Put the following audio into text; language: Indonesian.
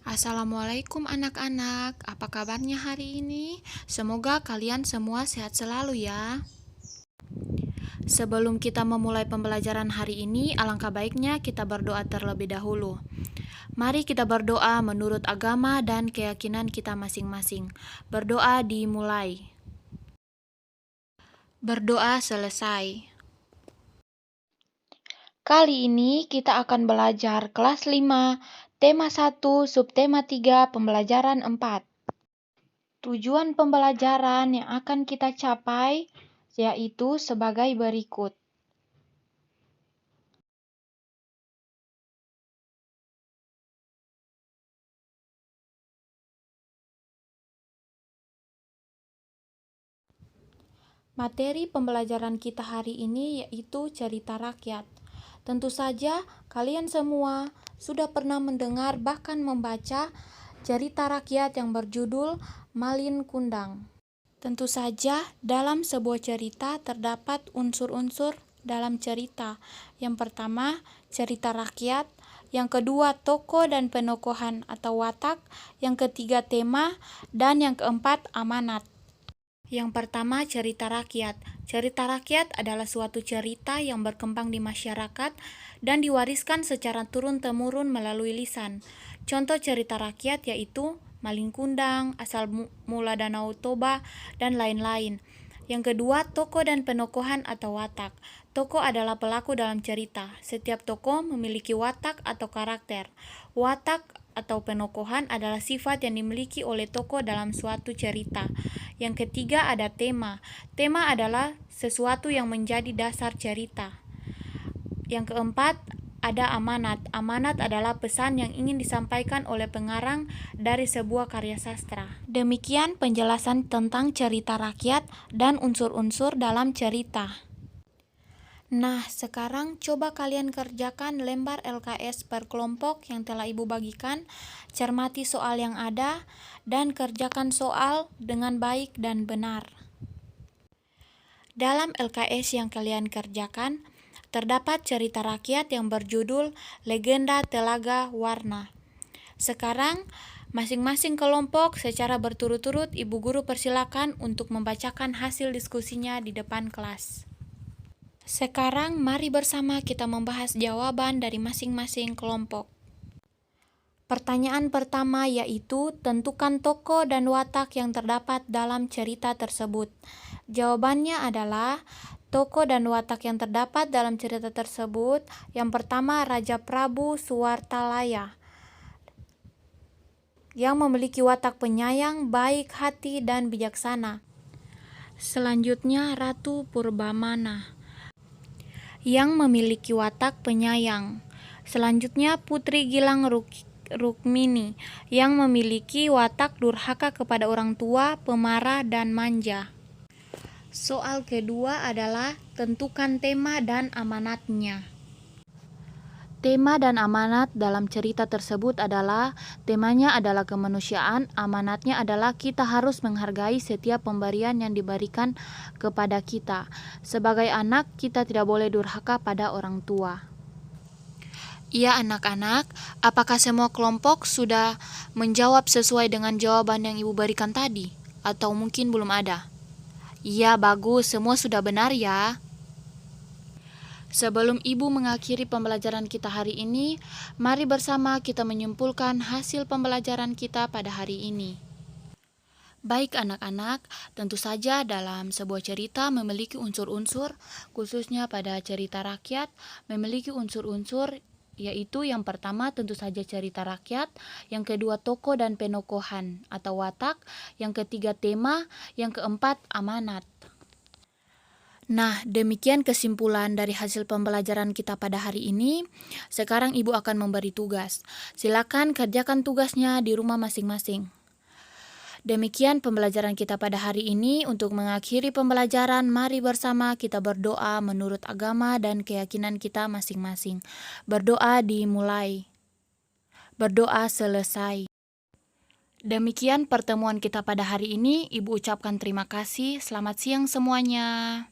Assalamualaikum anak-anak, apa kabarnya hari ini? Semoga kalian semua sehat selalu ya. Sebelum kita memulai pembelajaran hari ini, alangkah baiknya kita berdoa terlebih dahulu. Mari kita berdoa menurut agama dan keyakinan kita masing-masing. Berdoa dimulai. Berdoa selesai. Kali ini kita akan belajar kelas 5, tema 1, subtema 3, pembelajaran 4. Tujuan pembelajaran yang akan kita capai yaitu sebagai berikut. Materi pembelajaran kita hari ini yaitu cerita rakyat. Tentu saja kalian semua sudah pernah mendengar bahkan membaca cerita rakyat yang berjudul Malin Kundang. Tentu saja dalam sebuah cerita terdapat unsur-unsur dalam cerita. Yang pertama, cerita rakyat. Yang kedua, tokoh dan penokohan atau watak. Yang ketiga, tema. Dan yang keempat, amanat. Yang pertama, cerita rakyat. Cerita rakyat adalah suatu cerita yang berkembang di masyarakat dan diwariskan secara turun-temurun melalui lisan. Contoh cerita rakyat yaitu Malin Kundang, Asal Mula Danau Toba, dan lain-lain. Yang kedua, tokoh dan penokohan atau watak. Tokoh adalah pelaku dalam cerita. Setiap tokoh memiliki watak atau karakter. Watak atau penokohan adalah sifat yang dimiliki oleh tokoh dalam suatu cerita. Yang ketiga ada tema. Tema adalah sesuatu yang menjadi dasar cerita. Yang keempat ada amanat. Amanat adalah pesan yang ingin disampaikan oleh pengarang dari sebuah karya sastra. Demikian penjelasan tentang cerita rakyat dan unsur-unsur dalam cerita. Nah, sekarang coba kalian kerjakan lembar LKS per kelompok yang telah Ibu bagikan, cermati soal yang ada, dan kerjakan soal dengan baik dan benar. Dalam LKS yang kalian kerjakan, terdapat cerita rakyat yang berjudul Legenda Telaga Warna. Sekarang, masing-masing kelompok secara berturut-turut Ibu Guru persilakan untuk membacakan hasil diskusinya di depan kelas. Sekarang mari bersama kita membahas jawaban dari masing-masing kelompok. Pertanyaan pertama yaitu tentukan tokoh dan watak yang terdapat dalam cerita tersebut. Jawabannya adalah tokoh dan watak yang terdapat dalam cerita tersebut. Yang pertama Raja Prabu Suwartalaya yang memiliki watak penyayang, baik hati, dan bijaksana. Selanjutnya Ratu Purbamana yang memiliki watak penyayang. Selanjutnya Putri Gilang Rukmini yang memiliki watak durhaka kepada orang tua, pemarah, dan manja. Soal kedua adalah tentukan tema dan amanatnya. Tema dan amanat dalam cerita tersebut adalah, temanya adalah kemanusiaan, amanatnya adalah kita harus menghargai setiap pemberian yang diberikan kepada kita. Sebagai anak, kita tidak boleh durhaka pada orang tua. Iya anak-anak, apakah semua kelompok sudah menjawab sesuai dengan jawaban yang Ibu berikan tadi? Atau mungkin belum ada? Iya, bagus, semua sudah benar ya. Sebelum Ibu mengakhiri pembelajaran kita hari ini, mari bersama kita menyimpulkan hasil pembelajaran kita pada hari ini. Baik anak-anak, tentu saja dalam sebuah cerita memiliki unsur-unsur, khususnya pada cerita rakyat, memiliki unsur-unsur yaitu yang pertama tentu saja cerita rakyat, yang kedua tokoh dan penokohan atau watak, yang ketiga tema, yang keempat amanat. Nah, demikian kesimpulan dari hasil pembelajaran kita pada hari ini. Sekarang Ibu akan memberi tugas. Silakan kerjakan tugasnya di rumah masing-masing. Demikian pembelajaran kita pada hari ini. Untuk mengakhiri pembelajaran, mari bersama kita berdoa menurut agama dan keyakinan kita masing-masing. Berdoa dimulai. Berdoa selesai. Demikian pertemuan kita pada hari ini. Ibu ucapkan terima kasih. Selamat siang semuanya.